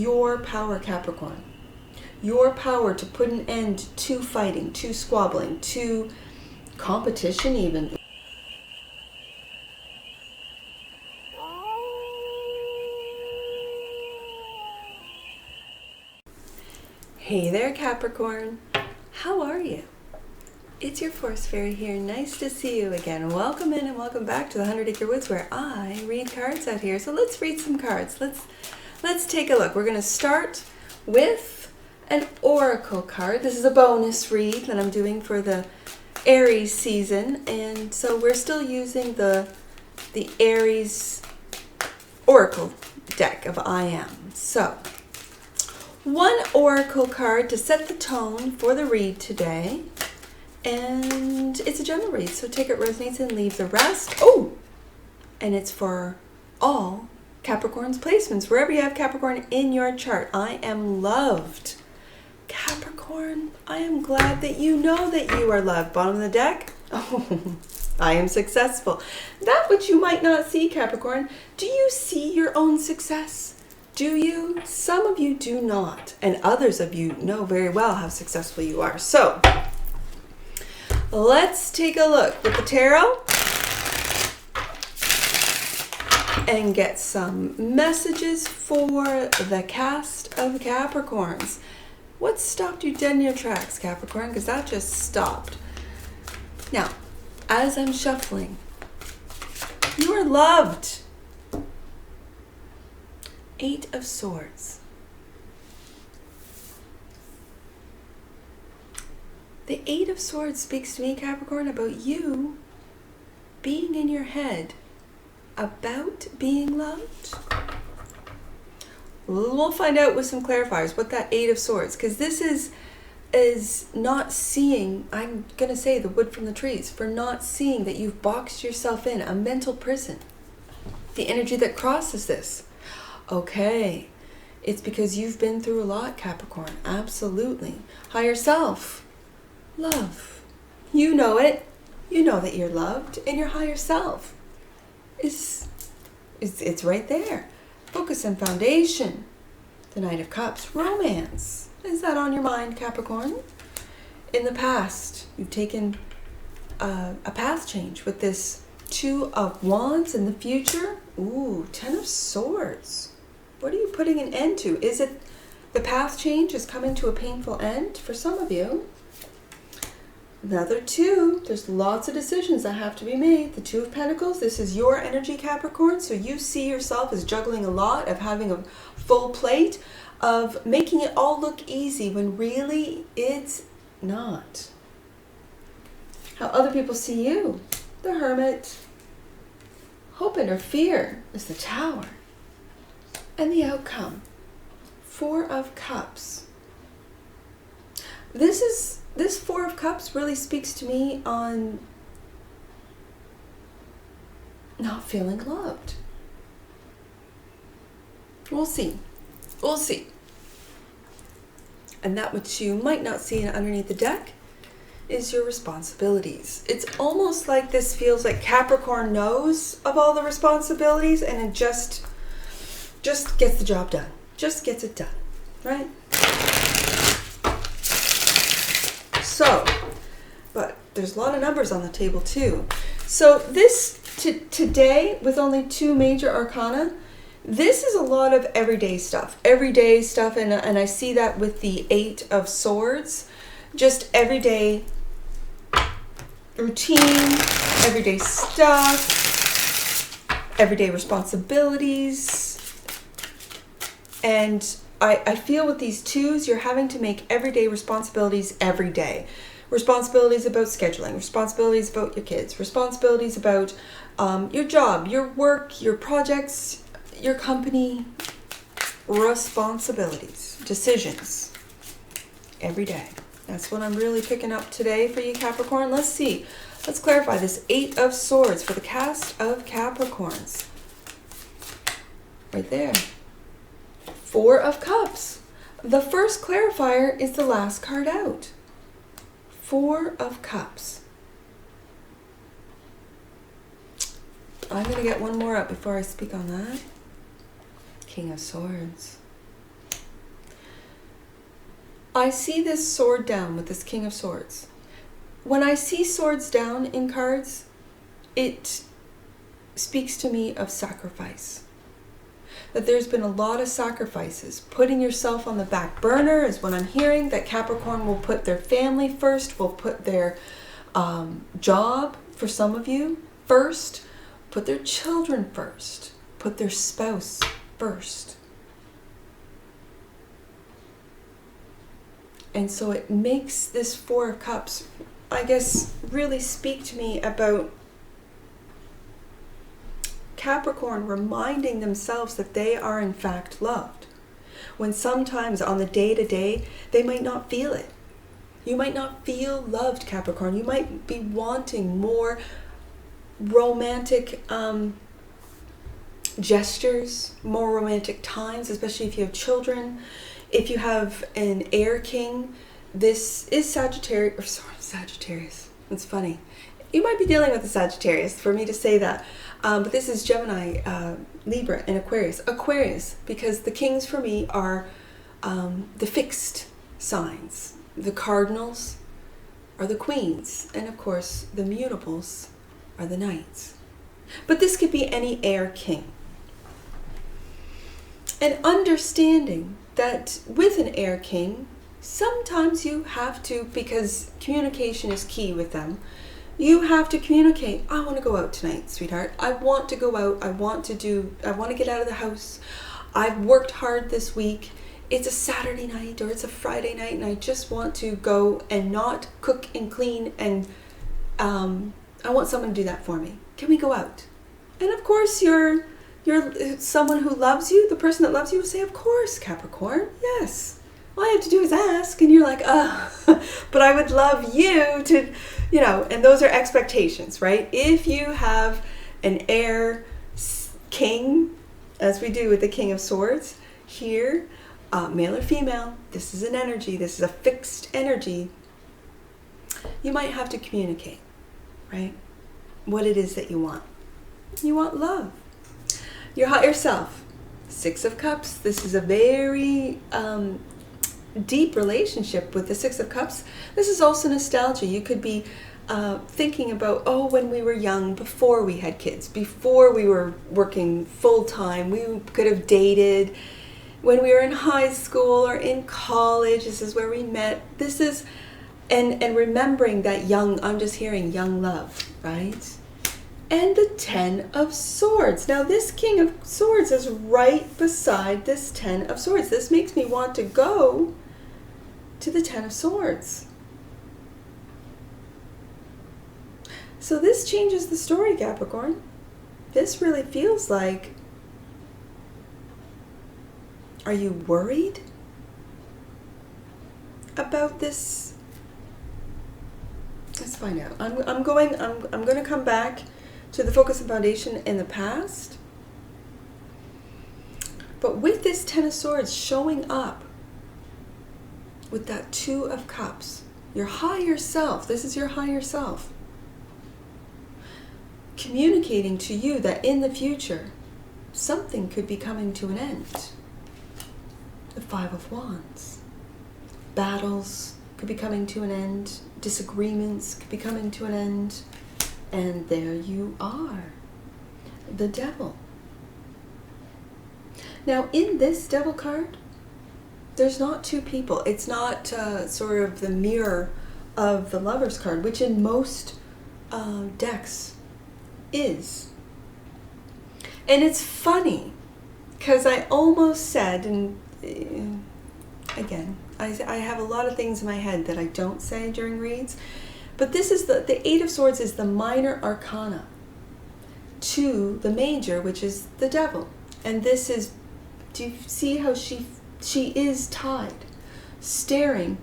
your power, Capricorn. Your power to put an end to fighting, to squabbling, to competition even. Hey there, Capricorn. How are you? It's your Force Fairy here. Nice to see you again. Welcome in and welcome back to the 100 Acre Woods, where I read cards out here. So let's read some cards. Let's take a look. We're going to start with an oracle card. This is a bonus read that I'm doing for the Aries season, and so we're still using the Aries oracle deck of I Am. So one oracle card to set the tone for the read today, and it's a general read, so take it resonates and leave the rest. Oh, and it's for all Capricorn's placements, wherever you have Capricorn in your chart. I am loved. Capricorn, I am glad that you know that you are loved. Bottom of the deck. Oh, I am successful. That which you might not see, Capricorn. Do you see your own success? Do you? Some of you do not, and others of you know very well how successful you are. So let's take a look with the tarot and get some messages for the cast of Capricorns. What stopped you dead in your tracks, Capricorn? Because that just stopped. Now, as I'm shuffling, you are loved. 8 of Swords. The 8 of Swords speaks to me, Capricorn, about you being in your head about being loved. We'll find out with some clarifiers what that 8 of Swords, because this is not seeing, I'm going to say the wood from the trees, for not seeing that you've boxed yourself in a mental prison. The energy that crosses this. Okay, it's because you've been through a lot, Capricorn. Absolutely. Higher self. Love. You know it. You know that you're loved, and your higher self is it's right there. Focus and foundation. The Knight of Cups. Romance. Is that on your mind, Capricorn? In the past, you've taken a path change with this 2 of Wands. In the future, ooh, 10 of Swords. What are you putting an end to? Is it the path change is coming to a painful end for some of you? Another 2. There's lots of decisions that have to be made. The 2 of Pentacles. This is your energy, Capricorn. So you see yourself as juggling a lot, of having a full plate, of making it all look easy when really it's not. How other people see you. The Hermit. Hope and or fear is the Tower. And the outcome. 4 of Cups. This 4 of Cups really speaks to me on not feeling loved. We'll see. We'll see. And that which you might not see underneath the deck is your responsibilities. It's almost like this feels like Capricorn knows of all the responsibilities, and it just gets the job done. Just gets it done, right? So, but there's a lot of numbers on the table too. So this, today, with only 2 major arcana, this is a lot of everyday stuff, and I see that with the 8 of Swords, just everyday routine, everyday stuff, everyday responsibilities. And I feel with these 2s, you're having to make everyday responsibilities every day. Responsibilities about scheduling, responsibilities about your kids, responsibilities about your job, your work, your projects, your company. Responsibilities, decisions, every day. That's what I'm really picking up today for you, Capricorn. Let's see. Let's clarify this 8 of Swords for the cast of Capricorns. Right there. 4 of Cups. The first clarifier is the last card out. 4 of Cups. I'm going to get one more up before I speak on that. King of Swords. I see this sword down with this King of Swords. When I see swords down in cards, it speaks to me of sacrifice. That there's been a lot of sacrifices. Putting yourself on the back burner is what I'm hearing. That Capricorn will put their family first, will put their job, for some of you, first, put their children first, put their spouse first. And so it makes this Four of Cups, I guess, really speak to me about Capricorn reminding themselves that they are in fact loved. When sometimes on the day-to-day, they might not feel it. You might not feel loved, Capricorn. You might be wanting more romantic gestures, more romantic times, especially if you have children. If you have an air king, this is Sagittarius. It's funny. You might be dealing with a Sagittarius for me to say that. But this is Gemini, Libra, and Aquarius. Aquarius, because the kings for me are the fixed signs. The cardinals are the queens. And of course, the mutables are the knights. But this could be any air king. And understanding that with an air king, sometimes you have to, because communication is key with them, you have to communicate. I want to go out tonight, sweetheart. I want to go out. I want to get out of the house. I've worked hard this week. It's a Saturday night or it's a Friday night and I just want to go and not cook and clean, and I want someone to do that for me. Can we go out? And of course you're someone who loves you, the person that loves you will say, of course, Capricorn, yes. All I have to do is ask. And you're like, but I would love you to, and those are expectations, right? If you have an air king, as we do with the King of Swords here, male or female, this is an energy, this is a fixed energy, you might have to communicate, right? What it is that you want. You want love. Your higher self, Six of Cups. This is a very deep relationship with the Six of Cups. This is also nostalgia. You could be thinking about, when we were young, before we had kids, before we were working full-time, we could have dated. When we were in high school or in college, this is where we met. This is, and remembering that I'm just hearing young love, right? And the Ten of Swords. Now this King of Swords is right beside this Ten of Swords. This makes me want to go to the Ten of Swords. So this changes the story, Capricorn. This really feels like, are you worried about this? Let's find out. I'm going to come back to the focus and foundation in the past. But with this Ten of Swords showing up with that Two of Cups, your higher self, this is your higher self, communicating to you that in the future, something could be coming to an end. The Five of Wands. Battles could be coming to an end. Disagreements could be coming to an end. And there you are, the Devil. Now in this Devil card, there's not two people. It's not sort of the mirror of the Lover's card, which in most decks is. And it's funny, because I almost said, and again, I have a lot of things in my head that I don't say during reads, but this is the Eight of Swords is the minor arcana to the major, which is the Devil. And this is, do you see how she is tied, staring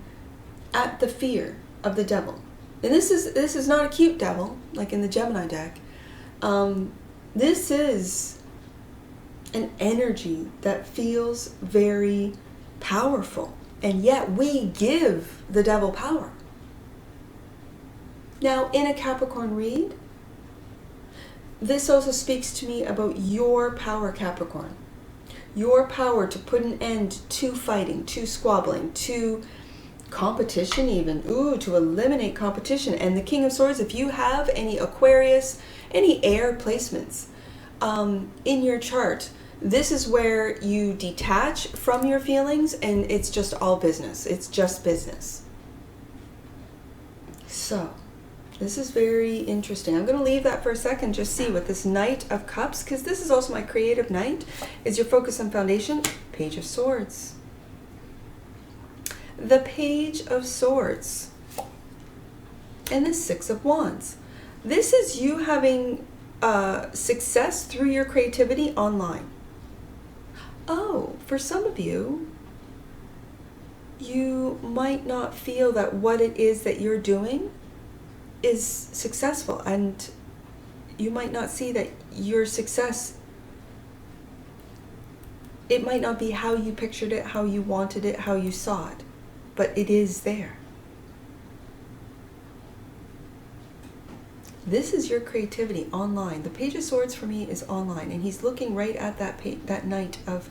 at the fear of the Devil. And this is not a cute devil, like in the Gemini deck. This is an energy that feels very powerful, and yet we give the Devil power. Now, in a Capricorn read, this also speaks to me about your power, Capricorn. Your power to put an end to fighting, to squabbling, to competition even. Ooh, to eliminate competition. And the King of Swords, if you have any Aquarius, any air placements in your chart, this is where you detach from your feelings and it's just all business. It's just business. So, this is very interesting. I'm going to leave that for a second, just see what this Knight of Cups, because this is also my creative night, is your focus on foundation. Page of Swords. The Page of Swords. And the Six of Wands. This is you having success through your creativity online. Oh, for some of you, you might not feel that what it is that you're doing is successful, and you might not see that your success, it might not be how you pictured it, how you wanted it, how you saw it, but it is there. This is your creativity online. The Page of Swords for me is online, and he's looking right at that Knight of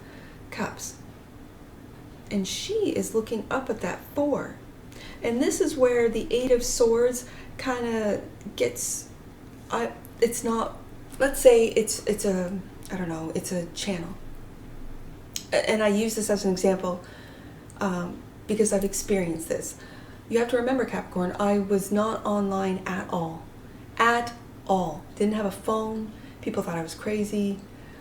Cups. And she is looking up at that 4. And this is where the 8 of Swords kind of gets, it's not, let's say it's a, I don't know, it's a channel. And I use this as an example because I've experienced this. You have to remember, Capricorn, I was not online at all. At all. Didn't have a phone. People thought I was crazy.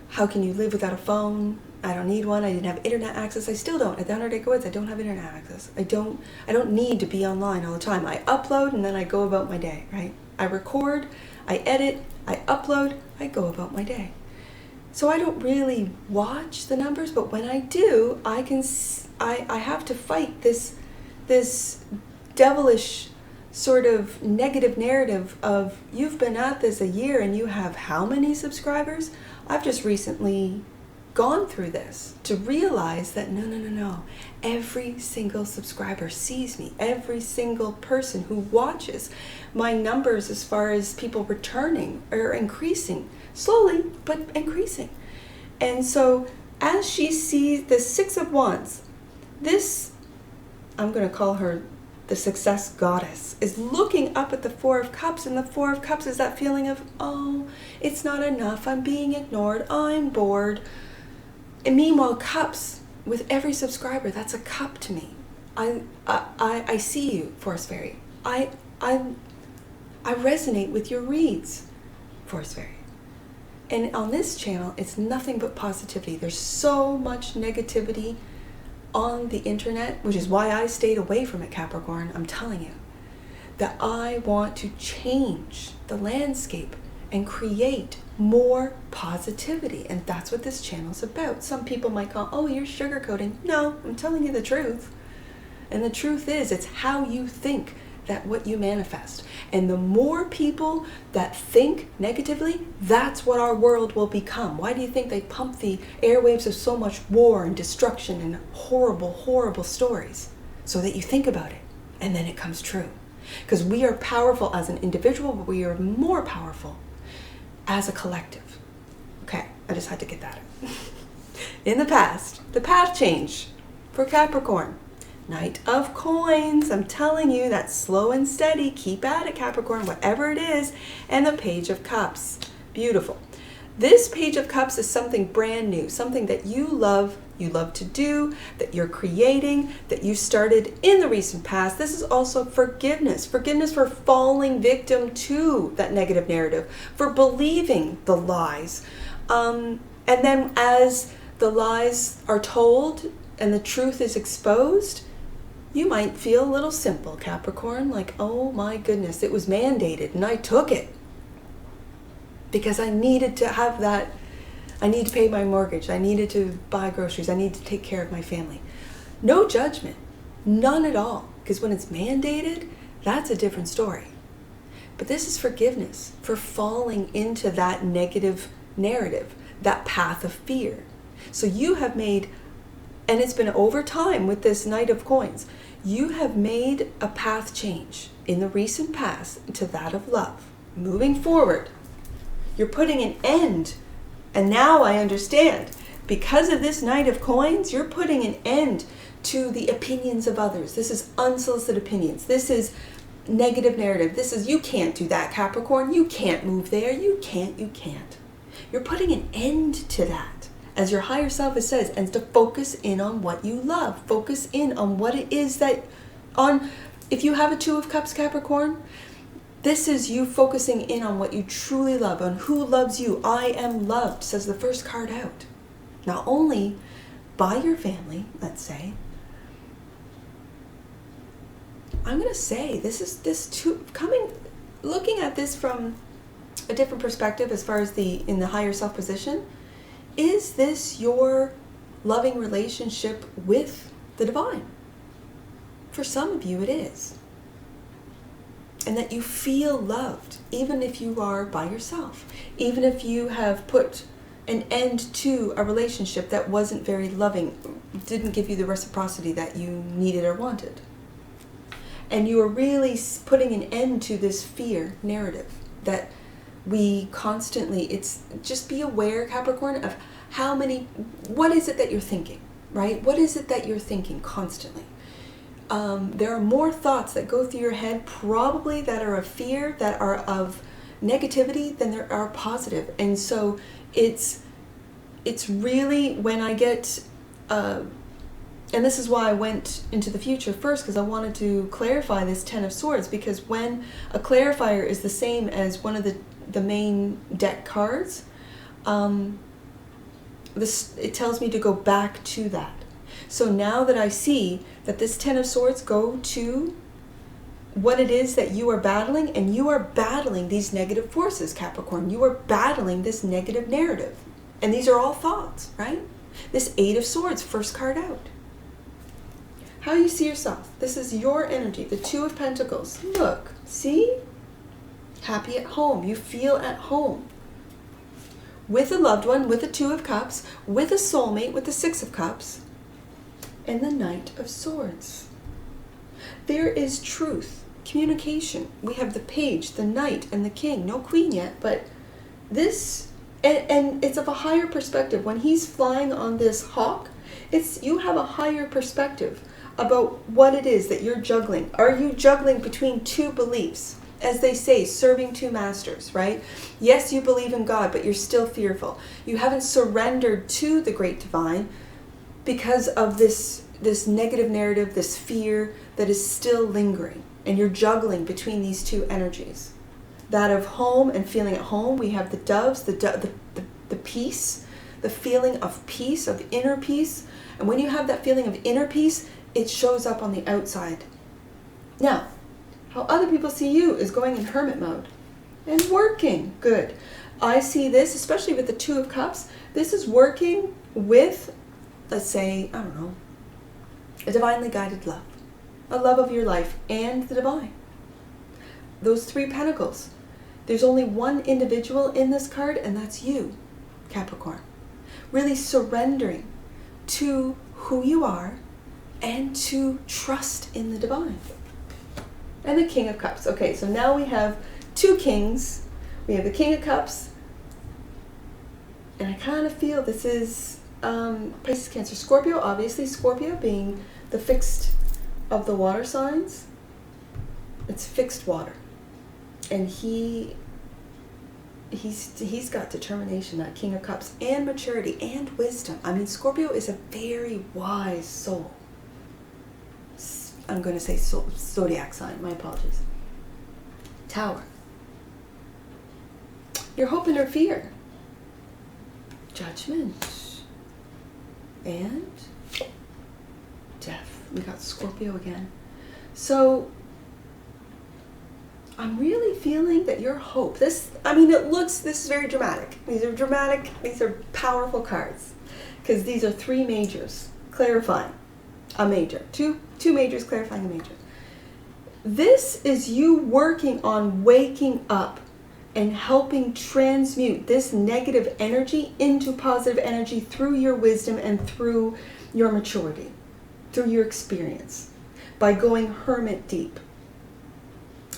How can you live without a phone? I don't need one. I didn't have internet access. I still don't. At the Taroteca Woods, I don't have internet access. I don't need to be online all the time. I upload and then I go about my day, right? I record, I edit, I upload, I go about my day. So I don't really watch the numbers, but when I do, I have to fight this devilish sort of negative narrative of, you've been at this a year and you have how many subscribers? I've just recently gone through this to realize that no. Every single subscriber sees me. Every single person who watches, my numbers as far as people returning are increasing. Slowly, but increasing. And so as she sees the Six of Wands, this, I'm going to call her the success goddess, is looking up at the Four of Cups, and the Four of Cups is that feeling of, oh, it's not enough, I'm being ignored, I'm bored. And meanwhile, cups, with every subscriber, that's a cup to me. I see you, Forest Fairy. I resonate with your reads, Forest Fairy. And on this channel, it's nothing but positivity. There's so much negativity on the internet, which is why I stayed away from it, Capricorn. I'm telling you that I want to change the landscape and create more positivity. And that's what this channel is about. Some people might call, oh, you're sugarcoating. No, I'm telling you the truth. And the truth is, it's how you think that what you manifest. And the more people that think negatively, that's what our world will become. Why do you think they pump the airwaves of so much war and destruction and horrible, horrible stories? So that you think about it, and then it comes true. Because we are powerful as an individual, but we are more powerful as a collective. Okay, I just had to get that out. In the past, the path change for Capricorn. Knight of Coins, I'm telling you, that's slow and steady. Keep at it, Capricorn, whatever it is. And the Page of Cups. Beautiful. This Page of Cups is something brand new, something that you love to do, that you're creating, that you started in the recent past. This is also forgiveness. Forgiveness for falling victim to that negative narrative, for believing the lies. And then as the lies are told and the truth is exposed, you might feel a little simple, Capricorn, like, oh my goodness, it was mandated and I took it because I needed to have that. I need to pay my mortgage. I needed to buy groceries. I need to take care of my family. No judgment, none at all. Because when it's mandated, that's a different story. But this is forgiveness for falling into that negative narrative, that path of fear. So you have made, and it's been over time with this Knight of Coins, you have made a path change in the recent past to that of love. Moving forward, you're putting an end. And now I understand, because of this Knight of Coins, you're putting an end to the opinions of others. This is unsolicited opinions. This is negative narrative. This is, you can't do that, Capricorn. You can't move there. You can't. You're putting an end to that, as your higher self says, and to focus in on what you love. Focus in on what it is that, if you have a Two of Cups, Capricorn, this is you focusing in on what you truly love, on who loves you. I am loved, says the first card out. Not only by your family, let's say. I'm going to say looking at this from a different perspective as far as in the higher self position, is this your loving relationship with the divine? For some of you it is. And that you feel loved, even if you are by yourself, even if you have put an end to a relationship that wasn't very loving, didn't give you the reciprocity that you needed or wanted. And you are really putting an end to this fear narrative that we constantly, just be aware, Capricorn, of what is it that you're thinking, right? What is it that you're thinking constantly? There are more thoughts that go through your head probably that are of fear, that are of negativity, than there are positive. And so it's really, when I get, and this is why I went into the future first, because I wanted to clarify this Ten of Swords, because when a clarifier is the same as one of the main deck cards, it tells me to go back to that. So now that I see that this Ten of Swords go to what it is that you are battling, and you are battling these negative forces, Capricorn. You are battling this negative narrative. And these are all thoughts, right? This Eight of Swords, first card out. How you see yourself. This is your energy. The Two of Pentacles. Look, see? Happy at home. You feel at home. With a loved one, with a Two of Cups, with a soulmate, with the Six of Cups, and the Knight of Swords. There is truth, communication. We have the Page, the Knight, and the King. No Queen yet, but this, and it's of a higher perspective. When he's flying on this hawk, you have a higher perspective about what it is that you're juggling. Are you juggling between two beliefs? As they say, serving two masters, right? Yes, you believe in God, but you're still fearful. You haven't surrendered to the great divine because of this negative narrative, this fear that is still lingering. And you're juggling between these two energies. That of home and feeling at home. We have the doves, the peace, the feeling of peace, of inner peace. And when you have that feeling of inner peace, it shows up on the outside. Now, how other people see you is going in hermit mode and working. Good. I see this, especially with the Two of Cups, this is working with, let's say, I don't know, a divinely guided love. A love of your life and the divine. Those Three Pentacles. There's only one individual in this card, and that's you, Capricorn. Really surrendering to who you are and to trust in the divine. And the King of Cups. Okay, so now we have two kings. We have the King of Cups. And I kind of feel this is Pisces, Cancer, Scorpio. Obviously, Scorpio being the fixed of the water signs. It's fixed water. And he's got determination, that King of Cups, and maturity and wisdom. I mean, Scorpio is a very wise soul. I'm going to say zodiac sign. My apologies. Tower. Your hope and your fear. Judgment. And death. We got Scorpio again. So I'm really feeling that your hope, this is very dramatic. These are dramatic, these are powerful cards. Because these are three majors, clarifying a major. Two majors clarifying a major. This is you working on waking up and helping transmute this negative energy into positive energy through your wisdom and through your maturity, through your experience, by going hermit deep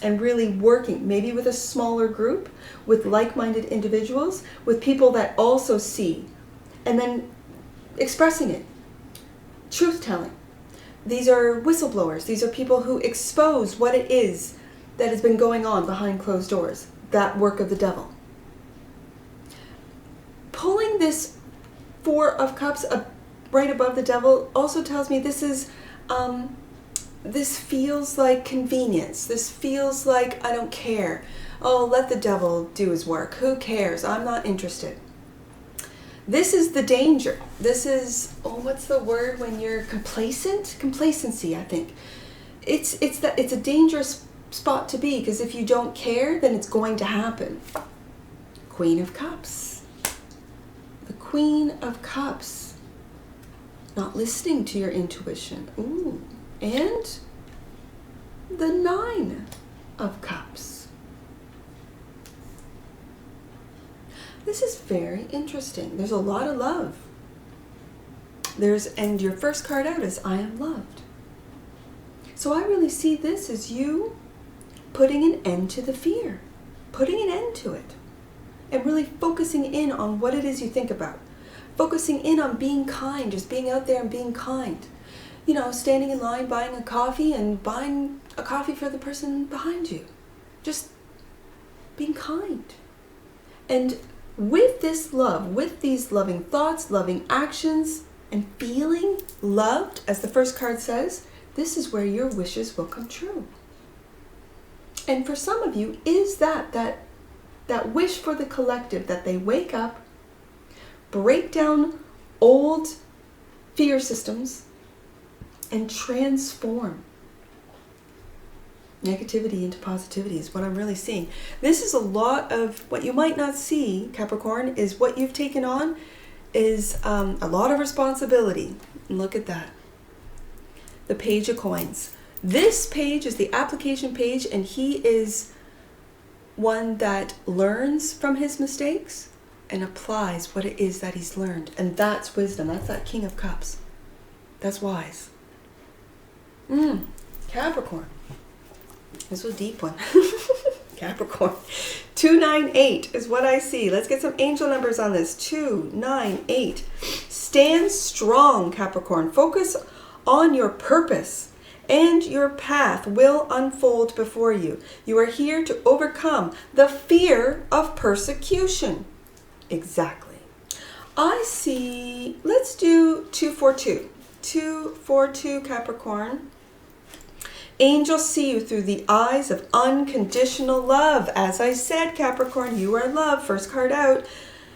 and really working, maybe with a smaller group, with like-minded individuals, with people that also see, and then expressing it, truth-telling. These are whistleblowers. These are people who expose what it is that has been going on behind closed doors. That work of the devil. Pulling this Four of Cups up right above the devil also tells me this is, this feels like convenience. This feels like I don't care. Oh, let the devil do his work. Who cares? I'm not interested. This is the danger. This is, oh, what's the word when you're complacent? Complacency, I think. It's a dangerous spot to be, because if you don't care, then it's going to happen. Queen of Cups. The Queen of Cups. Not listening to your intuition. Ooh. And the Nine of Cups. This is very interesting. There's a lot of love. And your first card out is I am loved. So I really see this as you putting an end to the fear. Putting an end to it. And really focusing in on what it is you think about. Focusing in on being kind. Just being out there and being kind. You know, standing in line, buying a coffee, and buying a coffee for the person behind you. Just being kind. And with this love, with these loving thoughts, loving actions, and feeling loved, as the first card says, this is where your wishes will come true. And for some of you, is that wish for the collective, that they wake up, break down old fear systems, and transform. Negativity into positivity is what I'm really seeing. This is a lot of what you might not see, Capricorn, is what you've taken on is a lot of responsibility. And look at that. The Page of Coins. This page is the application page, and he is one that learns from his mistakes and applies what it is that he's learned. And that's wisdom. That's that King of Cups. That's wise. Capricorn. This was a deep one. Capricorn. 298 is what I see. Let's get some angel numbers on this. 298. Stand strong, Capricorn. Focus on your purpose, and your path will unfold before you. You are here to overcome the fear of persecution. Exactly. I see, let's do 242. 242, Capricorn. Angels see you through the eyes of unconditional love. As I said, Capricorn, you are loved. First card out.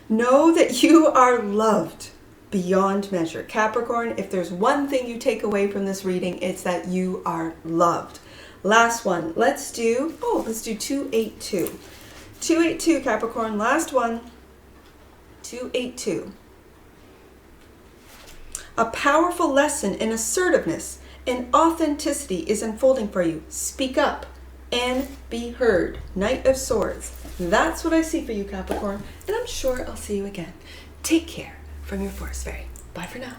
Know that you are loved beyond measure. Capricorn, if there's one thing you take away from this reading, it's that you are loved. Last one. Let's do 282. 282, Capricorn. Last one. 282. A powerful lesson in assertiveness and authenticity is unfolding for you. Speak up and be heard. Knight of Swords. That's what I see for you, Capricorn. And I'm sure I'll see you again. Take care from your Forest Fairy. Bye for now.